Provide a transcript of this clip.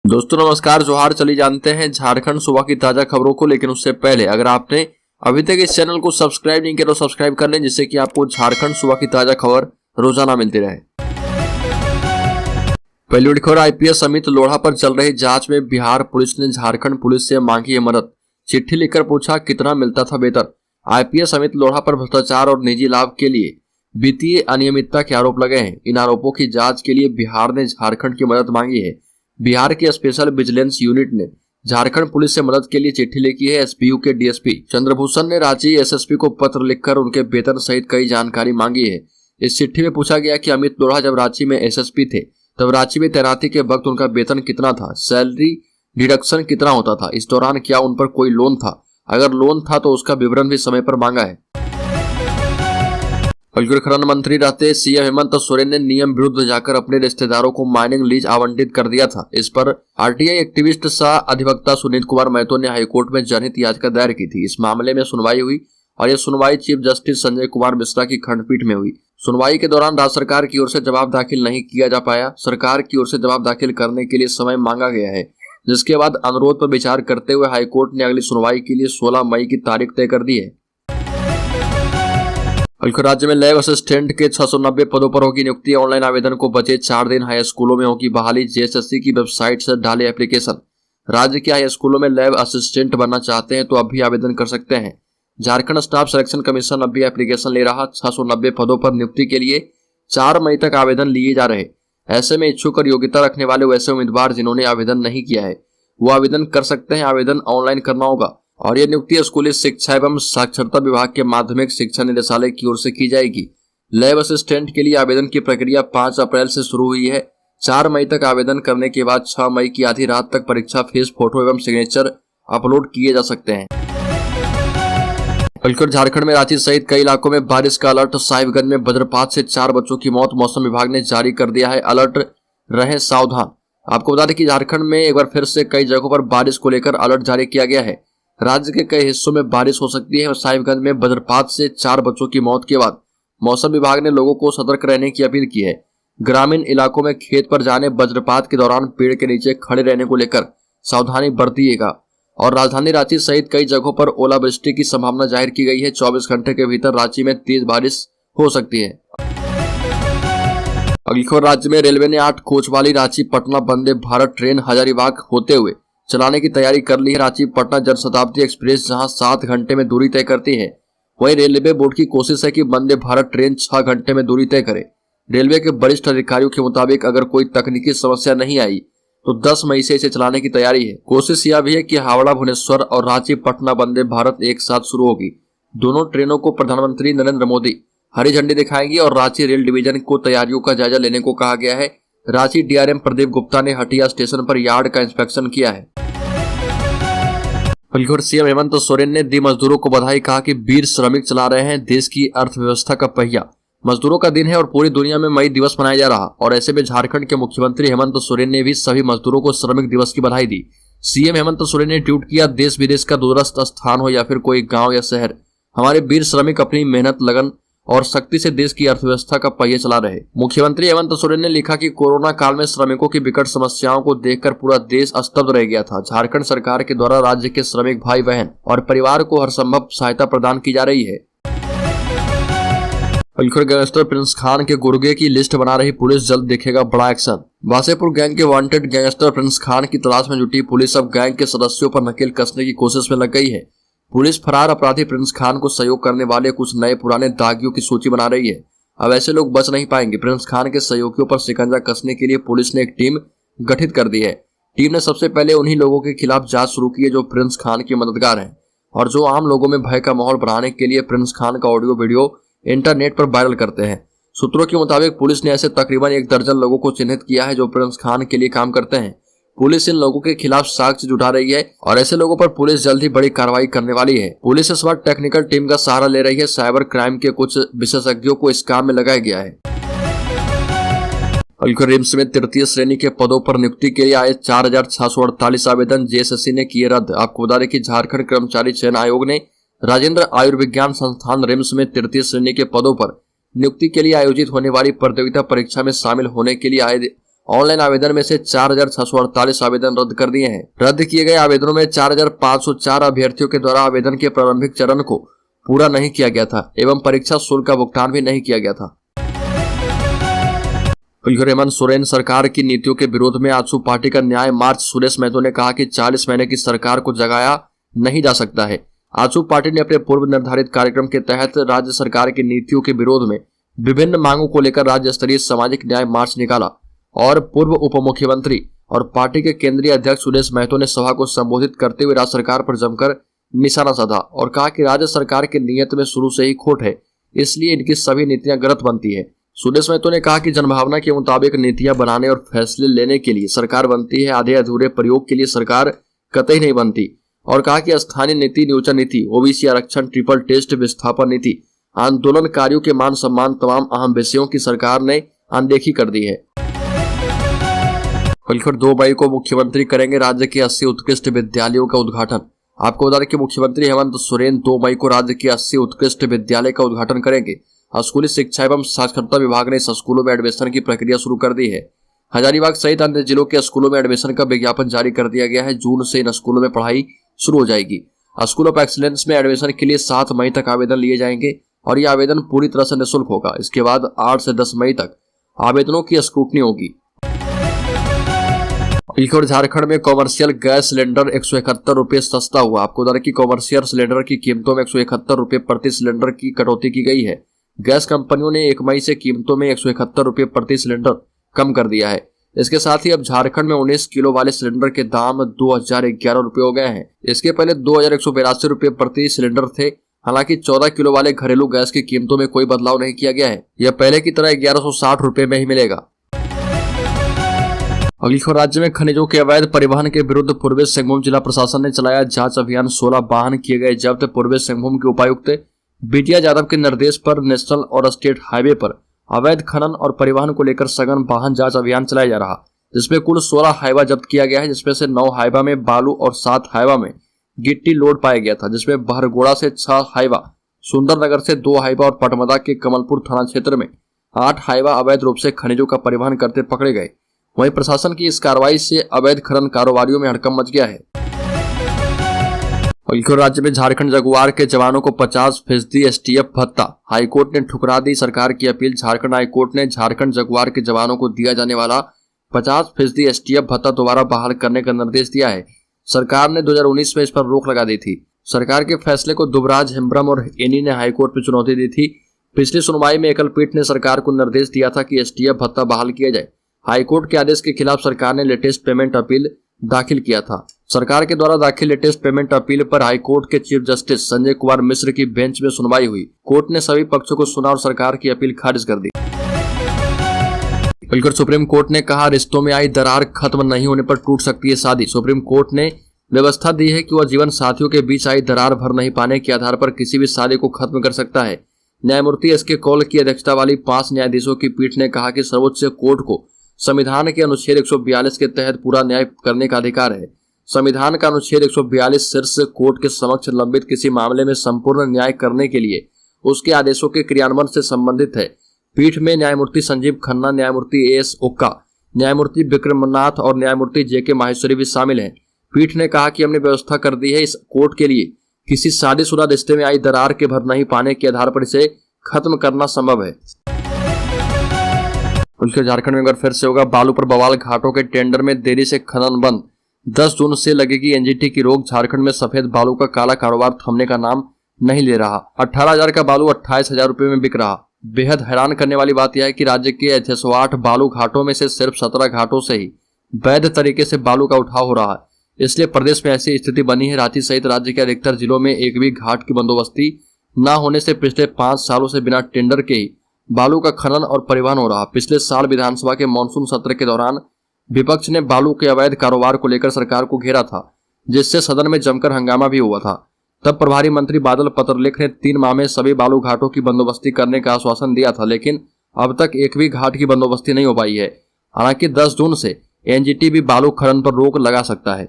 दोस्तों नमस्कार, जोहार। चलिए जानते हैं झारखंड सुबह की ताजा खबरों को। लेकिन उससे पहले अगर आपने अभी तक इस चैनल को सब्सक्राइब नहीं किया तो सब्सक्राइब कर लें, जिससे कि आपको झारखंड सुबह की ताजा खबर रोजाना मिलती रहे। पहली बड़ी खबर, आईपीएस अमित लोढ़ा पर चल रही जांच में बिहार पुलिस ने झारखंड पुलिस से मांगी है मदद। चिट्ठी लिखकर पूछा कितना मिलता था वेतन। आईपीएस अमित लोढ़ा पर भ्रष्टाचार और निजी लाभ के लिए वित्तीय अनियमितता के आरोप लगे हैं। इन आरोपों की जांच के लिए बिहार ने झारखंड की मदद मांगी है। बिहार की स्पेशल विजिलेंस यूनिट ने झारखंड पुलिस से मदद के लिए चिट्ठी लिखी है। एसपीयू के डीएसपी चंद्रभूषण ने रांची एसएसपी को पत्र लिखकर उनके वेतन सहित कई जानकारी मांगी है। इस चिट्ठी में पूछा गया कि अमित लोढ़ा जब रांची में एसएसपी थे तब रांची में तैनाती के वक्त उनका वेतन कितना था, सैलरी डिडक्शन कितना होता था, इस दौरान क्या उन पर कोई लोन था, अगर लोन था तो उसका विवरण भी समय पर मांगा है। खनन मंत्री रहते सीएम हेमंत सोरेन ने नियम विरुद्ध जाकर अपने रिश्तेदारों को माइनिंग लीज आवंटित कर दिया था। इस पर आरटीआई एक्टिविस्ट सह अधिवक्ता सुनील कुमार महतो ने हाईकोर्ट में जनहित याचिका दायर की थी। इस मामले में सुनवाई हुई और यह सुनवाई चीफ जस्टिस संजय कुमार मिश्रा की खंडपीठ में हुई। सुनवाई के दौरान राज्य सरकार की ओर से जवाब दाखिल नहीं किया जा पाया। सरकार की ओर से जवाब दाखिल करने के लिए समय मांगा गया है, जिसके बाद अनुरोध पर विचार करते हुए हाईकोर्ट ने अगली सुनवाई के लिए 16 मई की तारीख तय कर दी है। राज्य में लैब असिस्टेंट के 690 पदों पर होगी नियुक्ति। ऑनलाइन आवेदन को बचे 4 दिन। हाई स्कूलों में होगी बहाली। जेएसएससी की वेबसाइट से डाले एप्लीकेशन। राज्य के हाई स्कूलों में लैब असिस्टेंट बनना चाहते हैं तो अब भी आवेदन कर सकते हैं। झारखंड स्टाफ सिलेक्शन कमीशन अब भी एप्लीकेशन ले रहा। 690 पदों पर नियुक्ति के लिए 4 मई तक आवेदन लिए जा रहे। ऐसे में इच्छुक और योग्यता रखने वाले वैसे उम्मीदवार जिन्होंने आवेदन नहीं किया है वो आवेदन कर सकते हैं। आवेदन ऑनलाइन करना होगा और यह नियुक्ति स्कूली शिक्षा एवं साक्षरता विभाग के माध्यमिक शिक्षा निदेशालय की ओर से की जाएगी। लैब असिस्टेंट के लिए आवेदन की प्रक्रिया 5 अप्रैल से शुरू हुई है। 4 मई तक आवेदन करने के बाद 6 मई की आधी रात तक परीक्षा फीस, फोटो एवं सिग्नेचर अपलोड किए जा सकते हैं। झारखंड में रांची सहित कई इलाकों में बारिश का अलर्ट। साहिबगंज में वज्रपात से 4 बच्चों की मौत। मौसम विभाग ने जारी कर दिया है अलर्ट, रहे सावधान। आपको बता दें कि झारखंड में एक बार फिर से कई जगहों पर बारिश को लेकर अलर्ट जारी किया गया है। राज्य के कई हिस्सों में बारिश हो सकती है और साहिबगंज में वज्रपात से 4 बच्चों की मौत के बाद मौसम विभाग ने लोगों को सतर्क रहने की अपील की है। ग्रामीण इलाकों में खेत पर जाने, वज्रपात के दौरान पेड़ के नीचे खड़े रहने को लेकर सावधानी बरतिएगा। और राजधानी रांची सहित कई जगहों पर ओलावृष्टि की संभावना जाहिर की गई है। 24 घंटे के भीतर रांची में तेज बारिश हो सकती है। अगली खबर, राज्य में रेलवे ने 8 कोच वाली रांची पटना वंदे भारत ट्रेन हजारीबाग होते हुए चलाने की तैयारी कर ली है। रांची पटना जनशताब्दी एक्सप्रेस जहां 7 घंटे में दूरी तय करती है, वहीं रेलवे बोर्ड की कोशिश है कि वंदे भारत ट्रेन 6 घंटे में दूरी तय करे। रेलवे के वरिष्ठ अधिकारियों के मुताबिक अगर कोई तकनीकी समस्या नहीं आई तो 10 मई से इसे चलाने की तैयारी है। कोशिश यह भी है कि हावड़ा भुवनेश्वर और रांची पटना वंदे भारत एक साथ शुरू होगी। दोनों ट्रेनों को प्रधानमंत्री नरेंद्र मोदी हरी झंडी दिखाएंगी और रांची रेल डिवीजन को तैयारियों का जायजा लेने को कहा गया है। रांची डीआरएम प्रदीप गुप्ता ने हटिया स्टेशन पर यार्ड का इंस्पेक्शन किया है। सीएम हेमंत सोरेन ने दी मजदूरों को बधाई। कहा कि वीर श्रमिक चला रहे हैं देश की अर्थव्यवस्था का पहिया। मजदूरों का दिन है और पूरी दुनिया में मई दिवस मनाया जा रहा, और ऐसे में झारखंड के मुख्यमंत्री हेमंत सोरेन ने भी सभी मजदूरों को श्रमिक दिवस की बधाई दी। सीएम हेमंत सोरेन ने ट्वीट किया, देश विदेश का दूरस्थ स्थान हो या फिर कोई गाँव या शहर, हमारे वीर श्रमिक अपनी मेहनत, लगन और शक्ति से देश की अर्थव्यवस्था का पहिया चला रहे। मुख्यमंत्री हेमंत सोरेन ने लिखा कि कोरोना काल में श्रमिकों की विकट समस्याओं को देखकर पूरा देश स्तब्ध रह गया था। झारखंड सरकार के द्वारा राज्य के श्रमिक भाई बहन और परिवार को हर संभव सहायता प्रदान की जा रही है। गैंगस्टर प्रिंस खान के गुर्गे की लिस्ट बना रही पुलिस, जल्द देखेगा बड़ा एक्शन। वासेपुर गैंग के वांटेड गैंगस्टर प्रिंस खान की तलाश में जुटी पुलिस अब गैंग के सदस्यों पर नकेल कसने की कोशिश में लग गई है। पुलिस फरार अपराधी प्रिंस खान को सहयोग करने वाले कुछ नए पुराने दागियों की सूची बना रही है। अब ऐसे लोग बच नहीं पाएंगे। प्रिंस खान के सहयोगियों पर शिकंजा कसने के लिए पुलिस ने एक टीम गठित कर दी है। टीम ने सबसे पहले उन्हीं लोगों के खिलाफ जांच शुरू की है जो प्रिंस खान के मददगार हैं और जो आम लोगों में भय का माहौल बढ़ाने के लिए प्रिंस खान का ऑडियो वीडियो इंटरनेट पर वायरल करते हैं। सूत्रों के मुताबिक पुलिस ने ऐसे तकरीबन 1 दर्जन लोगों को चिन्हित किया है जो प्रिंस खान के लिए काम करते हैं। पुलिस इन लोगों के खिलाफ साक्ष्य जुटा रही है और ऐसे लोगों पर पुलिस जल्द ही बड़ी कार्रवाई करने वाली है। पुलिस इस वक्त टेक्निकल टीम का सहारा ले रही है। साइबर क्राइम के कुछ विशेषज्ञों को इस काम में लगाया गया है। रिम्स में तृतीय श्रेणी के पदों पर नियुक्ति के लिए आए 4648 आवेदन जेएसएससी ने किए रद्द। आपको बता दें कि झारखंड कर्मचारी चयन आयोग ने राजेंद्र आयुर्विज्ञान संस्थान रिम्स में तृतीय श्रेणी के पदों पर नियुक्ति के लिए आयोजित होने वाली प्रतियोगिता परीक्षा में शामिल होने के लिए आए ऑनलाइन आवेदन में से 4,648 आवेदन रद्द कर दिए हैं। रद्द किए गए आवेदनों में 4,504 अभ्यर्थियों के द्वारा आवेदन के प्रारंभिक चरण को पूरा नहीं किया गया था एवं परीक्षा शुल्क का भुगतान भी नहीं किया गया था। हेमंत सोरेन सरकार की नीतियों के विरोध में आजसू पार्टी का न्याय मार्च। सुरेश महतो ने कहा कि 40 महीने की सरकार को जगाया नहीं जा सकता है। आजसू पार्टी ने अपने पूर्व निर्धारित कार्यक्रम के तहत राज्य सरकार की नीतियों के विरोध में विभिन्न मांगों को लेकर राज्य स्तरीय सामाजिक न्याय मार्च निकाला और पूर्व उप मुख्यमंत्री और पार्टी के केंद्रीय अध्यक्ष सुरेश महतो ने सभा को संबोधित करते हुए राज्य सरकार पर जमकर निशाना साधा और कहा कि राज्य सरकार की नीयत में शुरू से ही खोट है, इसलिए इनकी सभी नीतियां गलत बनती है। सुरेश महतो ने कहा कि जनभावना के मुताबिक नीतियां बनाने और फैसले लेने के लिए सरकार बनती है, आधे अधूरे प्रयोग के लिए सरकार कतई नहीं बनती। और कहा कि स्थानीय नीति, नियोजन नीति, ओबीसी आरक्षण, ट्रिपल टेस्ट, विस्थापन नीति, आंदोलनकारियों के मान सम्मान, तमाम अहम विषयों की सरकार ने अनदेखी कर दी है। 2 मई को मुख्यमंत्री करेंगे राज्य के 80 उत्कृष्ट विद्यालयों का उद्घाटन। आपको बता दें कि मुख्यमंत्री हेमंत सोरेन 2 मई को राज्य के 80 उत्कृष्ट विद्यालय का उद्घाटन करेंगे। स्कूली शिक्षा एवं साक्षरता विभाग ने इस स्कूलों में एडमिशन की प्रक्रिया शुरू कर दी है। हजारीबाग सहित अन्य जिलों के स्कूलों में एडमिशन का विज्ञापन जारी कर दिया गया है। जून से इन स्कूलों में पढ़ाई शुरू हो जाएगी। स्कूल ऑफ एक्सीलेंस में एडमिशन के लिए 7 मई तक आवेदन लिए जाएंगे और यह आवेदन पूरी तरह से निःशुल्क होगा। इसके बाद 8 से 10 मई तक आवेदनों की स्क्रूटनी होगी। और झारखंड में कॉमर्शियल गैस सिलेंडर 171 रुपए सस्ता हुआ। आपको बता दें कि कॉमर्शियल सिलेंडर की कीमतों में 171 रुपए प्रति सिलेंडर की कटौती की गई है। गैस कंपनियों ने 1 मई से कीमतों में 171 रुपए प्रति सिलेंडर कम कर दिया है। इसके साथ ही अब झारखंड में 19 किलो वाले सिलेंडर के दाम 2011 रुपए हो गए हैं। इसके पहले 2182 रुपए प्रति सिलेंडर थे। हालांकि 14 किलो वाले घरेलू गैस की कीमतों में कोई बदलाव नहीं किया गया है। यह पहले की तरह 1160 रुपए में ही मिलेगा। अगली खबर, राज्य में खनिजों के अवैध परिवहन के विरुद्ध पूर्वी सिंहभूम जिला प्रशासन ने चलाया जांच अभियान। 16 वाहन किए गए जब्त। पूर्वी सिंहभूम के उपायुक्त बिटिया यादव के निर्देश पर नेशनल और स्टेट हाईवे पर अवैध खनन और परिवहन को लेकर सघन वाहन जांच अभियान चलाया जा रहा, जिसमें कुल 16 हाईवा जब्त किया गया है, जिसमें से 9 हाईवा में बालू और 7 हाईवा में गिट्टी लोड पाया गया था, जिसमें बहरगोड़ा से 6 हाईवा, सुंदरनगर से 2 हाईवा और पटमदा के कमलपुर थाना क्षेत्र में 8 हाईवा अवैध रूप से खनिजों का परिवहन करते पकड़े गए। वहीं प्रशासन की इस कार्रवाई से अवैध खनन कारोबारियों में हड़कंप मच गया है। और राज्य में झारखंड जगुआर के जवानों को 50% एसटीएफ भत्ता, हाईकोर्ट ने ठुकरा दी सरकार की अपील। झारखंड हाईकोर्ट ने झारखंड जगुआर के जवानों को दिया जाने वाला 50% एसटीएफ भत्ता दोबारा बहाल करने का निर्देश दिया है। सरकार ने 2019 में इस पर रोक लगा दी थी। सरकार के फैसले को दुबराज, हेम्ब्रम और एनी ने हाईकोर्ट में चुनौती दी थी। पिछली सुनवाई में एकल पीठ ने सरकार को निर्देश दिया था कि एसटीएफ भत्ता बहाल किया जाए। हाईकोर्ट के आदेश के खिलाफ सरकार ने लेटेस्ट पेमेंट अपील दाखिल किया था। सरकार के द्वारा दाखिल लेटेस्ट पेमेंट अपील पर हाईकोर्ट के चीफ जस्टिस संजय कुमार मिश्र की बेंच में सुनवाई हुई। कोर्ट ने सभी पक्षों को सुना और सरकार की अपील खारिज कर दी। सुप्रीम कोर्ट ने कहा, रिश्तों में आई दरार खत्म नहीं होने पर टूट सकती है शादी। सुप्रीम कोर्ट ने व्यवस्था दी है कि वह जीवन साथियों के बीच आई दरार भर नहीं पाने के आधार पर किसी भी शादी को खत्म कर सकता है। न्यायमूर्ति एस के कौल की अध्यक्षता वाली 5 न्यायाधीशों की पीठ ने कहा कि सर्वोच्च कोर्ट को संविधान के अनुच्छेद 142 के तहत पूरा न्याय करने का अधिकार है। संविधान का अनुच्छेद 142 शीर्ष कोर्ट के समक्ष लंबित किसी मामले में संपूर्ण न्याय करने के लिए उसके आदेशों के क्रियान्वयन से संबंधित है। पीठ में न्यायमूर्ति संजीव खन्ना, न्यायमूर्ति एस ओक्का, न्यायमूर्ति विक्रमनाथ और न्यायमूर्ति जेके माहेश्वरी भी शामिल हैं। पीठ ने कहा कि हमने व्यवस्था कर दी है इस कोर्ट के लिए किसी शादीशुदा रिश्ते में आई दरार के भर नहीं पाने के आधार पर इसे खत्म करना संभव है। झारखंड में अगर फिर से होगा बालू पर बवाल, घाटों के टेंडर में देरी से खनन बंद। 10 जून से लगेगी एनजीटी की रोक। झारखंड में सफेद बालू का काला कारोबार थमने का नाम नहीं ले रहा। 18,000 का बालू 28,000 रुपए में बिक रहा। बेहद हैरान करने वाली बात यह है कि राज्य के 608 बालू घाटों में से सिर्फ 17 घाटों से ही वैध तरीके से बालू का उठाव हो रहा है। इसलिए प्रदेश में ऐसी स्थिति बनी है। रांची सहित राज्य के अधिकतर जिलों में एक भी घाट की बंदोबस्ती न होने से पिछले 5 सालों से बिना टेंडर के ही बालू का खनन और परिवहन हो रहा। पिछले साल विधानसभा के मानसून सत्र के दौरान विपक्ष ने बालू के अवैध कारोबार को लेकर सरकार को घेरा था, जिससे सदन में जमकर हंगामा भी हुआ था। तब प्रभारी मंत्री बादल पत्रलेख ने 3 माह में सभी बालू घाटों की बंदोबस्ती करने का आश्वासन दिया था, लेकिन अब तक एक भी घाट की बंदोबस्ती नहीं हो पाई है। हालांकि 10 जून से एनजीटी भी बालू खनन पर रोक लगा सकता है।